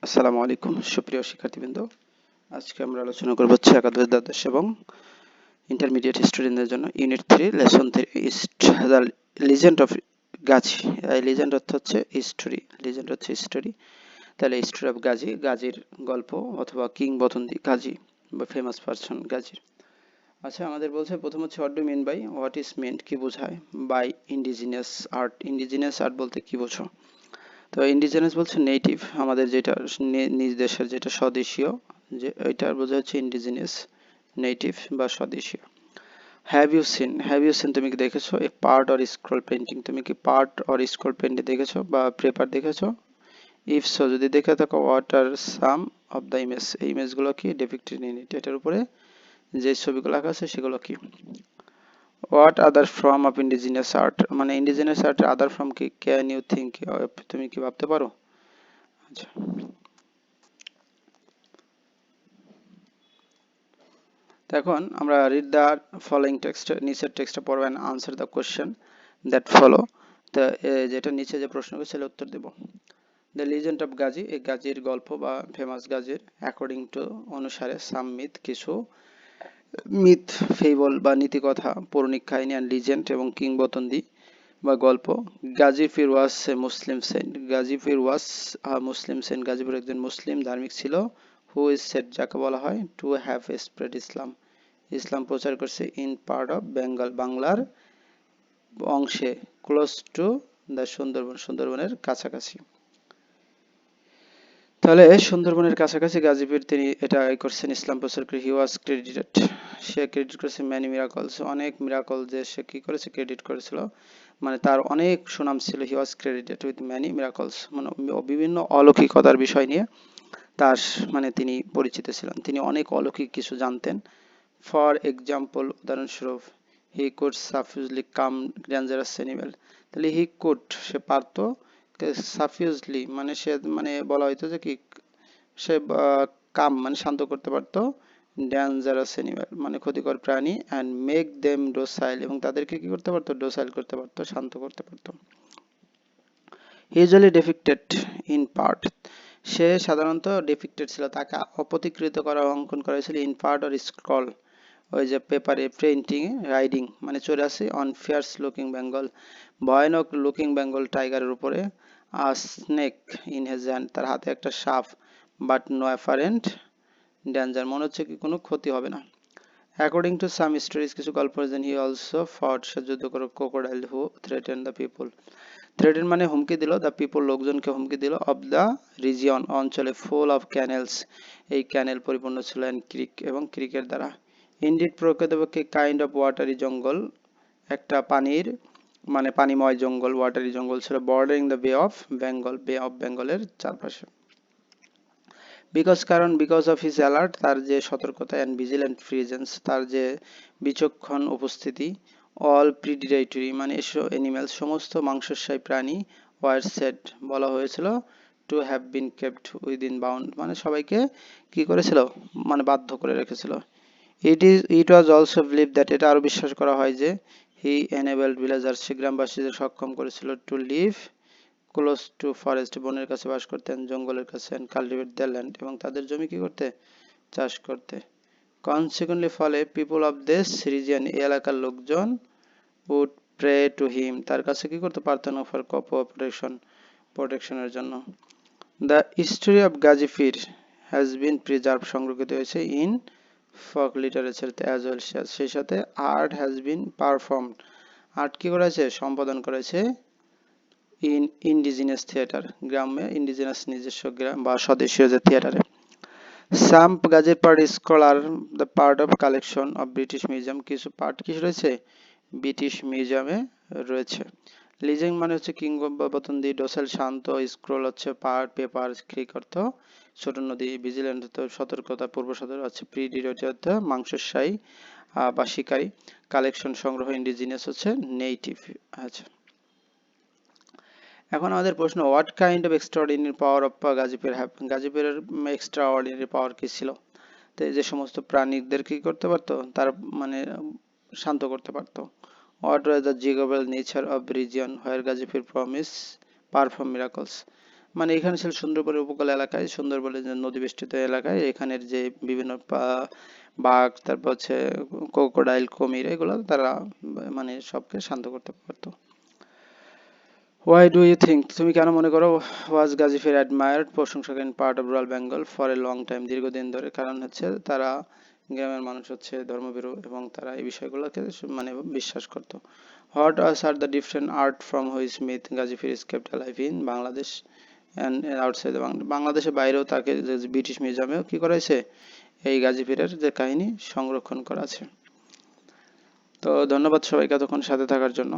আসসালামু আলাইকুম সুপ্রিয় শিক্ষার্থীবৃন্দ। আজকে আমরা আলোচনা করব একাদশ দ্বাদশ এবং ইন্টারমিডিয়েট স্টুডেন্টদের জন্য unit 3 lesson 3 east the legend of Gazi. এই লিজেন্ড অর্থ হচ্ছে হিস্টোরি, লিজেন্ড হচ্ছে হিস্টোরি। তাহলে হিস্টোরি অফ গাজী, গাজীর গল্প অথবা কিংবদন্তি গাজী বা ফেমাস পারসন গাজীর। আচ্ছা, আমাদের বলছে প্রথম হচ্ছে what do mean by, what is meant কি বোঝায়, by indigenous art, indigenous art বলতে কি বোঝো। তো ইন্ডিজেনাস বলছে নেটিভ, আমাদের যেটা নিজ দেশের যেটা স্বদেশীয়, যে এটার বোঝা হচ্ছে ইন্ডিজিনিয়াস, নেটিভ বা স্বদেশীয়। হ্যাভ ইউ সিন তুমি কি দেখেছো, এ পার্ট অর স্ক্রল পেন্টিং, তুমি কি পার্ট অর স্ক্রল পেন্টিং দেখেছো বা পেপার দেখেছো। ইফ সো যদি দেখে থাকো, what are some of the image, এই ইমেজগুলো কি ডেপিক্টেড ইন ইট, এটার উপরে যে ছবিগুলো আঁকা আছে সেগুলো কি। What other form of indigenous art, মানে ইন্ডিজিনিয়াস আর্টের আদার ফর্ম কি, ক্যান ইউ থিঙ্ক, তুমি কি ভাবতে পারো। আচ্ছা, এখন আমরা রিড দ্য ফলোইং টেক্সট, নিচের টেক্সটটা পড়ব and answer the question that follow. তো যেটা নিচে যে প্রশ্ন ছিল উত্তর দেব। দ্য লিজেন্ড অফ গাজী, এই গাজীর গল্প বা ফেমাস গাজীর, অ্যাকর্ডিং টু অনুসারে, সাম মিথ কিছু, মিথ ফেবল বা নীতিকথা, পৌরাণিক কাহিনী, অ্যান্ড লিজেন্ড এবং কিংবদন্তি বা গল্প। গাজীপুর ওয়াজ এ মুসলিম সেন্ট, গাজীপুর ওয়াজ মুসলিম সেন্ট, গাজীপুর একজন মুসলিম ধার্মিক ছিল। হু ইজ সেড, যাকে বলা হয় টু হ্যাভ স্প্রেড ইসলাম, ইসলাম প্রচার করছে, ইন পার্ট অফ বেঙ্গল, বাংলার অংশে, ক্লোজ টু দ্য সুন্দরবন, সুন্দরবনের কাছাকাছি। তাহলে সুন্দরবনের কাছাকাছি গাজীপুর তিনি এটা করছেন, ইসলাম প্রচার করে। হি ওয়াজ ক্রেডিটেড, সে ক্রেডিট করেছে ম্যানি মিরাকলস, অনেক মিরাকল যে সে কি করেছে, ক্রেডিট করেছিল, মানে তার অনেক সুনাম ছিল। হি ওয়াজ ক্রেডিটেড উইথ ম্যানি মিরাকলস, মানে বিভিন্ন অলৌকিকতার বিষয় নিয়ে তার মানে তিনি পরিচিত ছিলেন, তিনি অনেক অলৌকিক কিছু জানতেন। ফর এক্সাম্পল, উদাহরণস্বরূপ, he could supposedly come dangerous animal, তাহলে হি কুড সে পারত, সাফিউজলি মানে সে মানে বলা হয়তো যে কি, সে কাম মানে শান্ত করতে পারতো, ডেঞ্জারাস অ্যানিমেল মানে ক্ষতিকর প্রাণী, অ্যান্ড মেক দেম ডোসাইল এবং তাদেরকে কি করতে পারতো, ডোসাইল করতে পারতো, শান্ত করতে পারতো। ইউজুয়ালি ডেপিক্টেড ইন পার্ট, সে সাধারণত ডেপিক্টেড ছিল, তাকে অপতিকৃত করা, অঙ্কন করা হয়েছিল, ইন পার্ট অর স্ক্রল, ওই যে পেপারে, পেইন্টিং, রাইডিং মানে চড়ে আসে, অন ফিয়ার্স লুকিং বেঙ্গল, ভয়ানক লুকিং বেঙ্গল টাইগারের উপরে, a snake in his hand, তার হাতে একটা সাপ, বাট নো অ্যাপারেন্ট ডেঞ্জার, মনে হচ্ছে কি কোনো ক্ষতি হবে না। অ্যাকর্ডিং টু সাম স্টোরিজ, কিছু গল্প যেন হি অলসো ফট, সে যুদ্ধ করে crocodile who threaten the people, threaten মানে হুমকি দিল, দ্য পিপল লোকজনকে হুমকি দিল, অফ দ্য রিজিয়ন অঞ্চলে, ফুল অফ ক্যানেলস এই ক্যানেল পরিপূর্ণ ছিল, অ্যান্ড ক্রিক এবং ক্রিকের দ্বারা। ইনডিড প্রকৃতপক্ষে কাইন্ড অফ ওয়াটারি জঙ্গল, একটা পানির মানে পানিময় জঙ্গল, ওয়াটারি জঙ্গল ছিল, বর্ডারিং দ্য বে অফ বেঙ্গল, বে অফ বেঙ্গলের চারপাশে। বিকজ কারণ, বিকজ অফ হিজ অ্যালার্ট তার যে সতর্কতা, অ্যান্ড ভিজিল্যান্ট প্রেজেন্স তার যে বিচক্ষণ উপস্থিতি, অল প্রিডিটেটরি মানে এসব অ্যানিমেলস সমস্ত মাংসাশী প্রাণী, ওয়ার সেড বলা হয়েছিল, to have been kept within bound মানে সবাইকে কি করেছিল, মানে বাধ্য করে রেখেছিল। ইট ওয়াজ অলসো বিলিভ দ্যাট, এটা আরো বিশ্বাস করা হয় যে, হি এনেবলড ভিলেজার্স সে গ্রামবাসীদের সক্ষম করেছিল, to live close to forest বনের কাছে বাস করতেন, জঙ্গলের কাছে, এন্ড কাল্টিভেট দ্য ল্যান্ড এবং তাদের জমি কি করতে, চাষ করতে। কনসিকুয়েন্টলি ফলে, পিপল অফ দিস রিজিয়ন এই এলাকার লোকজন, উড প্রে টু হিম তার কাছে কি করতে, প্রার্থনা ফর প্রোটেকশন, প্রোটেকশনের জন্য। The history of Gazipur has been preserve সংরক্ষিত হয়েছে, in folk literature as well, সেই সাথে art has been performed, art কি করেছে, সম্পাদন করেছে, ইন ইন্ডিজিনাস থিয়েটার গ্রামে, ইন্ডিজিনাস নিজস্ব গ্রাম বা স্বদেশীয় যে থিয়েটারে। সাম গাজীর part scholar the part of collection of British museum, কিছু পার্ট কি রয়েছে, ব্রিটিশ মিউজিয়ামে রয়েছে। লিজেন্ড মানে হচ্ছে কিংবদন্তি, ডোসেল শান্ত, স্ক্রোল হচ্ছে পার্ট, পেপার, ক্রিক অর্থ ছোট নদী, ভিজিল্যান্ট অর্থ সতর্কতা, পূর্ব সতর্ক হচ্ছে, প্রিডিটেটরি অর্থ মাংসাশী বা শিকারী, কালেকশন সংগ্রহ, ইন্ডিজিনিয়াস হচ্ছে নেটিভ। আচ্ছা, এখন আমাদের প্রশ্ন, what kind of extraordinary power of Gazipur have, গাজীপুরের এক্সট্রাঅর্ডিনারি পাওয়ার কি ছিল, তো এই যে সমস্ত প্রাণীদের কি করতে পারতো, তার মানে শান্ত করতে পারতো। What was the geographical nature of region where Gazipur promise perform miracles, মানে এখানে ছিল সুন্দরবনের উপকূল এলাকায়, সুন্দরবনের যে নদী বেষ্টিত এলাকায় এখানের যে বিভিন্ন বাঘ, তারপর হচ্ছে ক্রোকোডাইল, কুমির, এগুলো তারা মানে সবকে শান্ত করতে পারতো। Why do you think, তুমি কেন মনে করো, was গাজীফির admired, প্রশংসক in part of rural Bengal for a long time, দীর্ঘদিন ধরে? কারণ হচ্ছে তারা, গ্রামের মানুষ হচ্ছে ধর্মভীরু এবং তারা এই বিষয়গুলোকে মানে বিশ্বাস করত। What are the different art from which myth গাজীফির is kept alive in Bangladesh and outside বাংলাদেশের বাইরেও তাকে যে ব্রিটিশ মিউজিয়ামেও কি করাইছে, এই গাজীফিরের যে কাহিনী সংরক্ষণ করা আছে। তো ধন্যবাদ সবাইকে এতক্ষণ সাথে থাকার জন্য।